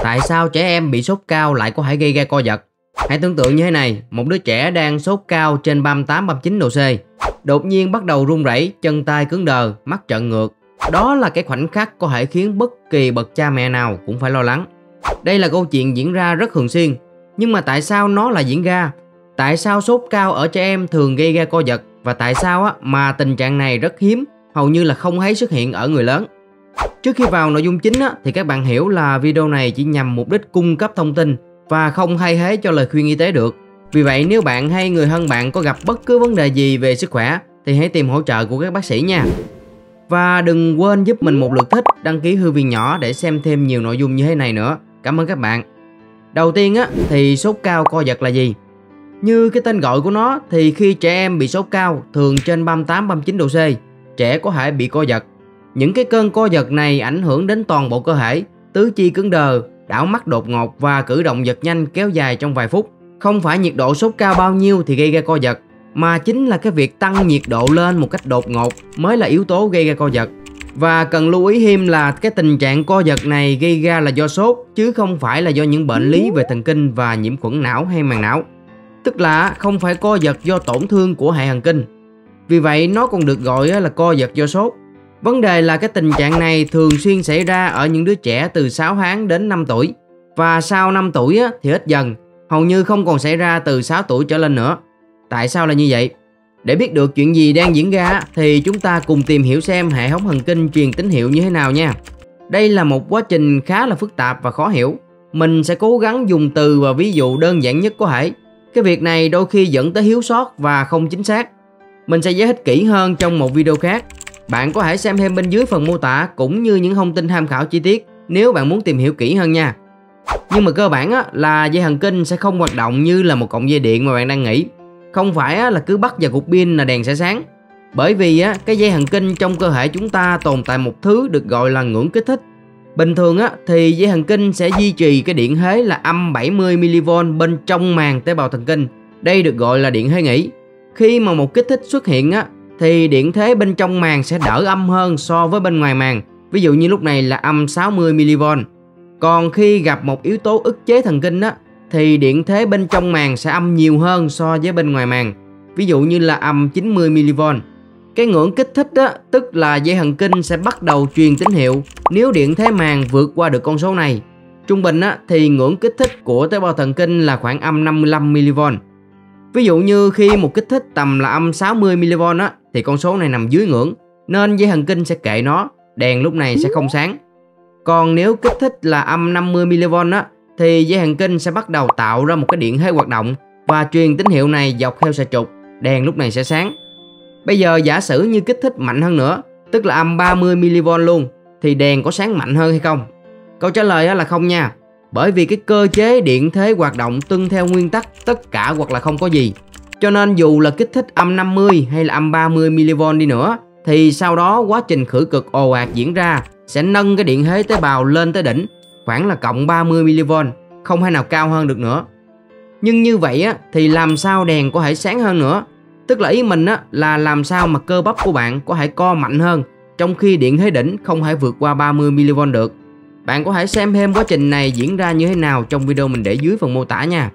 Tại sao trẻ em bị sốt cao lại có thể gây ra co giật? Hãy tưởng tượng như thế này, một đứa trẻ đang sốt cao trên 38-39 độ C. Đột nhiên bắt đầu run rẩy, chân tay cứng đờ, mắt trợn ngược. Đó là cái khoảnh khắc có thể khiến bất kỳ bậc cha mẹ nào cũng phải lo lắng. Đây là câu chuyện diễn ra rất thường xuyên. Nhưng mà tại sao nó lại diễn ra? Tại sao sốt cao ở trẻ em thường gây ra co giật? Và tại sao mà tình trạng này rất hiếm, hầu như là không thấy xuất hiện ở người lớn? Trước khi vào nội dung chính thì các bạn hiểu là video này chỉ nhằm mục đích cung cấp thông tin và không thay thế cho lời khuyên y tế được. Vì vậy nếu bạn hay người thân bạn có gặp bất cứ vấn đề gì về sức khỏe thì hãy tìm hỗ trợ của các bác sĩ nha. Và đừng quên giúp mình một lượt thích, đăng ký Thư viện Nhỏ để xem thêm nhiều nội dung như thế này nữa. Cảm ơn các bạn. Đầu tiên thì sốt cao co giật là gì? Như cái tên gọi của nó thì khi trẻ em bị sốt cao thường trên 38-39 độ C, trẻ có thể bị co giật. Những cái cơn co giật này ảnh hưởng đến toàn bộ cơ thể, tứ chi cứng đờ, đảo mắt đột ngột và cử động giật nhanh kéo dài trong vài phút. Không phải nhiệt độ sốt cao bao nhiêu thì gây ra co giật, mà chính là cái việc tăng nhiệt độ lên một cách đột ngột mới là yếu tố gây ra co giật. Và cần lưu ý thêm là cái tình trạng co giật này gây ra là do sốt, chứ không phải là do những bệnh lý về thần kinh và nhiễm khuẩn não hay màng não. Tức là không phải co giật do tổn thương của hệ thần kinh. Vì vậy nó còn được gọi là co giật do sốt. Vấn đề là cái tình trạng này thường xuyên xảy ra ở những đứa trẻ từ 6 tháng đến 5 tuổi. Và sau 5 tuổi thì ít dần, hầu như không còn xảy ra từ 6 tuổi trở lên nữa. Tại sao là như vậy? Để biết được chuyện gì đang diễn ra thì chúng ta cùng tìm hiểu xem hệ thống thần kinh truyền tín hiệu như thế nào nha. Đây là một quá trình khá là phức tạp và khó hiểu. Mình sẽ cố gắng dùng từ và ví dụ đơn giản nhất có thể. Cái việc này đôi khi dẫn tới thiếu sót và không chính xác. Mình sẽ giải thích kỹ hơn trong một video khác. Bạn có thể xem thêm bên dưới phần mô tả cũng như những thông tin tham khảo chi tiết nếu bạn muốn tìm hiểu kỹ hơn nha. Nhưng mà cơ bản là dây thần kinh sẽ không hoạt động như là một cọng dây điện mà bạn đang nghĩ. Không phải là cứ bắt vào cục pin là đèn sẽ sáng. Bởi vì cái dây thần kinh trong cơ thể chúng ta tồn tại một thứ được gọi là ngưỡng kích thích. Bình thường thì dây thần kinh sẽ duy trì cái điện thế là âm 70 mV bên trong màng tế bào thần kinh. Đây được gọi là điện thế nghỉ. Khi mà một kích thích xuất hiện thì điện thế bên trong màng sẽ đỡ âm hơn so với bên ngoài màng. Ví dụ như lúc này là âm 60 mV. Còn khi gặp một yếu tố ức chế thần kinh thì điện thế bên trong màng sẽ âm nhiều hơn so với bên ngoài màng. Ví dụ như là âm 90 mV. Cái ngưỡng kích thích tức là dây thần kinh sẽ bắt đầu truyền tín hiệu nếu điện thế màng vượt qua được con số này. Trung bình thì ngưỡng kích thích của tế bào thần kinh là khoảng âm 55 mV. Ví dụ như khi một kích thích tầm là âm 60 mV thì con số này nằm dưới ngưỡng, nên dây thần kinh sẽ kệ nó, đèn lúc này sẽ không sáng. Còn nếu kích thích là âm 50 mV thì dây thần kinh sẽ bắt đầu tạo ra một cái điện thế hoạt động và truyền tín hiệu này dọc theo sợi trục, đèn lúc này sẽ sáng. Bây giờ giả sử như kích thích mạnh hơn nữa, tức là âm 30 mV luôn, thì đèn có sáng mạnh hơn hay không? Câu trả lời là không nha. Bởi vì cái cơ chế điện thế hoạt động tuân theo nguyên tắc tất cả hoặc là không có gì. Cho nên dù là kích thích âm 50 hay là âm 30 mV đi nữa, thì sau đó quá trình khử cực ồ ạt diễn ra sẽ nâng cái điện thế tế bào lên tới đỉnh, khoảng là cộng 30 mV, không thể nào cao hơn được nữa. Nhưng như vậy thì làm sao đèn có thể sáng hơn nữa? Tức là ý mình là làm sao mà cơ bắp của bạn có thể co mạnh hơn, trong khi điện thế đỉnh không thể vượt qua 30 mV được. Bạn có thể xem thêm quá trình này diễn ra như thế nào trong video mình để dưới phần mô tả nha.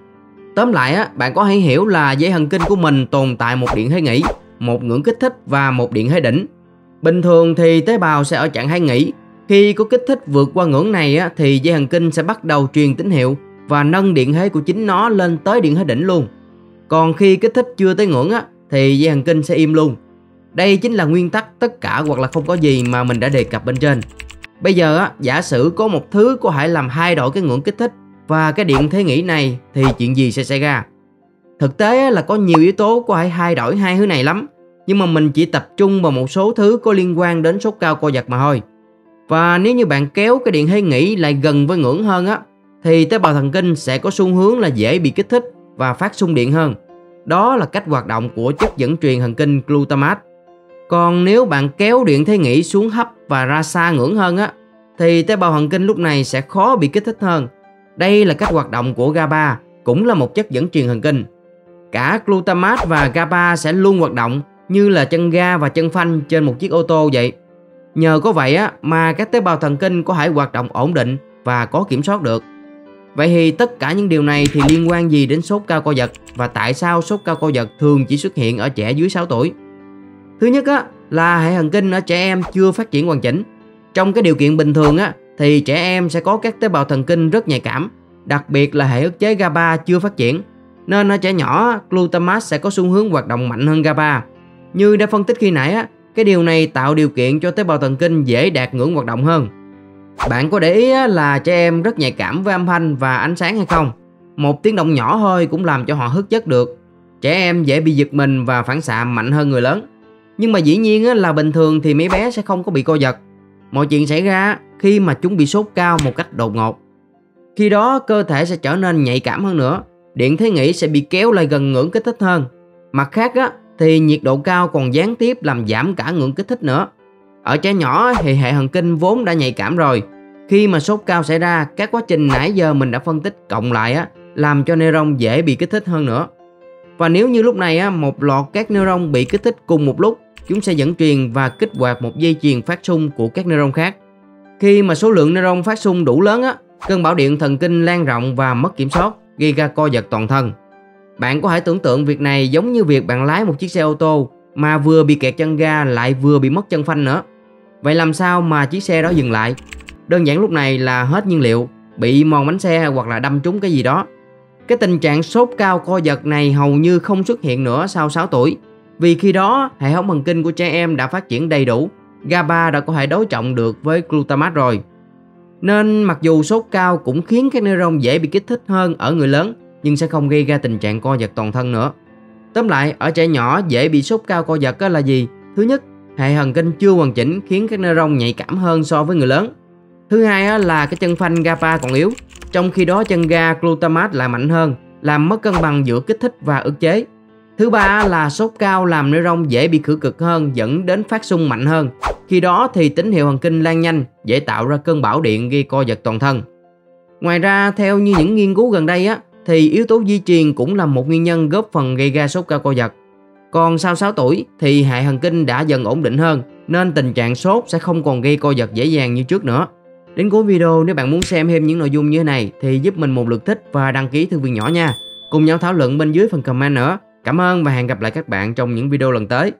Tóm lại bạn có thể hiểu là dây thần kinh của mình tồn tại một điện thế nghỉ, một ngưỡng kích thích và một điện thế đỉnh. Bình thường thì tế bào sẽ ở trạng thái nghỉ. Khi có kích thích vượt qua ngưỡng này thì dây thần kinh sẽ bắt đầu truyền tín hiệu và nâng điện thế của chính nó lên tới điện thế đỉnh luôn. Còn khi kích thích chưa tới ngưỡng thì dây thần kinh sẽ im luôn. Đây chính là nguyên tắc tất cả hoặc là không có gì mà mình đã đề cập bên trên. Bây giờ giả sử có một thứ có thể làm thay đổi cái ngưỡng kích thích và cái điện thế nghỉ này thì chuyện gì sẽ xảy ra? Thực tế là có nhiều yếu tố có thể thay đổi hai thứ này lắm, nhưng mà mình chỉ tập trung vào một số thứ có liên quan đến sốt cao co giật mà thôi. Và nếu như bạn kéo cái điện thế nghỉ lại gần với ngưỡng hơn thì tế bào thần kinh sẽ có xu hướng là dễ bị kích thích và phát xung điện hơn. Đó là cách hoạt động của chất dẫn truyền thần kinh glutamate. Còn nếu bạn kéo điện thế nghỉ xuống thấp và ra xa ngưỡng hơn thì tế bào thần kinh lúc này sẽ khó bị kích thích hơn. Đây là cách hoạt động của GABA, cũng là một chất dẫn truyền thần kinh. Cả glutamate và GABA sẽ luôn hoạt động như là chân ga và chân phanh trên một chiếc ô tô vậy. Nhờ có vậy mà các tế bào thần kinh có thể hoạt động ổn định và có kiểm soát được. Vậy thì tất cả những điều này thì liên quan gì đến sốt cao co giật, và tại sao sốt cao co giật thường chỉ xuất hiện ở trẻ dưới 6 tuổi? Thứ nhất là hệ thần kinh ở trẻ em chưa phát triển hoàn chỉnh. Trong cái điều kiện bình thường thì trẻ em sẽ có các tế bào thần kinh rất nhạy cảm, đặc biệt là hệ ức chế GABA chưa phát triển. Nên ở trẻ nhỏ, glutamate sẽ có xu hướng hoạt động mạnh hơn GABA. Như đã phân tích khi nãy cái điều này tạo điều kiện cho tế bào thần kinh dễ đạt ngưỡng hoạt động hơn. Bạn có để ý là trẻ em rất nhạy cảm với âm thanh và ánh sáng hay không? Một tiếng động nhỏ thôi cũng làm cho họ thức giấc được. Trẻ em dễ bị giật mình và phản xạ mạnh hơn người lớn. Nhưng mà dĩ nhiên là bình thường thì mấy bé sẽ không có bị co giật. Mọi chuyện xảy ra khi mà chúng bị sốt cao một cách đột ngột. Khi đó cơ thể sẽ trở nên nhạy cảm hơn nữa, điện thế nghĩ sẽ bị kéo lại gần ngưỡng kích thích hơn. Mặt khác thì nhiệt độ cao còn gián tiếp làm giảm cả ngưỡng kích thích nữa. Ở trẻ nhỏ thì hệ thần kinh vốn đã nhạy cảm rồi. Khi mà sốt cao xảy ra, các quá trình nãy giờ mình đã phân tích cộng lại làm cho neuron dễ bị kích thích hơn nữa. Và nếu như lúc này một loạt các neuron bị kích thích cùng một lúc, chúng sẽ dẫn truyền và kích hoạt một dây chuyền phát xung của các neuron khác. Khi mà số lượng neuron phát xung đủ lớn cơn bão điện thần kinh lan rộng và mất kiểm soát, gây ra co giật toàn thân. Bạn có thể tưởng tượng việc này giống như việc bạn lái một chiếc xe ô tô mà vừa bị kẹt chân ga lại vừa bị mất chân phanh nữa. Vậy làm sao mà chiếc xe đó dừng lại? Đơn giản lúc này là hết nhiên liệu, bị mòn bánh xe hoặc là đâm trúng cái gì đó. Cái tình trạng sốt cao co giật này hầu như không xuất hiện nữa sau 6 tuổi. Vì khi đó hệ thống thần kinh của trẻ em đã phát triển đầy đủ, GABA đã có thể đối trọng được với glutamate rồi. Nên mặc dù sốt cao cũng khiến các neuron dễ bị kích thích hơn ở người lớn, nhưng sẽ không gây ra tình trạng co giật toàn thân nữa. Tóm lại, ở trẻ nhỏ dễ bị sốt cao co giật là gì? Thứ nhất, hệ thần kinh chưa hoàn chỉnh khiến các neuron nhạy cảm hơn so với người lớn. Thứ hai là cái chân phanh GABA còn yếu, trong khi đó chân ga glutamate lại mạnh hơn, làm mất cân bằng giữa kích thích và ức chế. Thứ ba là sốt cao làm neuron dễ bị khử cực hơn, dẫn đến phát xung mạnh hơn. Khi đó thì tín hiệu thần kinh lan nhanh, dễ tạo ra cơn bão điện gây co giật toàn thân. Ngoài ra, theo như những nghiên cứu gần đây thì yếu tố di truyền cũng là một nguyên nhân góp phần gây ra sốt cao co giật. Còn sau 6 tuổi thì hệ thần kinh đã dần ổn định hơn, nên tình trạng sốt sẽ không còn gây co giật dễ dàng như trước nữa. Đến cuối video, nếu bạn muốn xem thêm những nội dung như thế này thì giúp mình một lượt thích và đăng ký thư viện nhỏ nha. Cùng nhau thảo luận bên dưới phần comment nữa. Cảm ơn và hẹn gặp lại các bạn trong những video lần tới.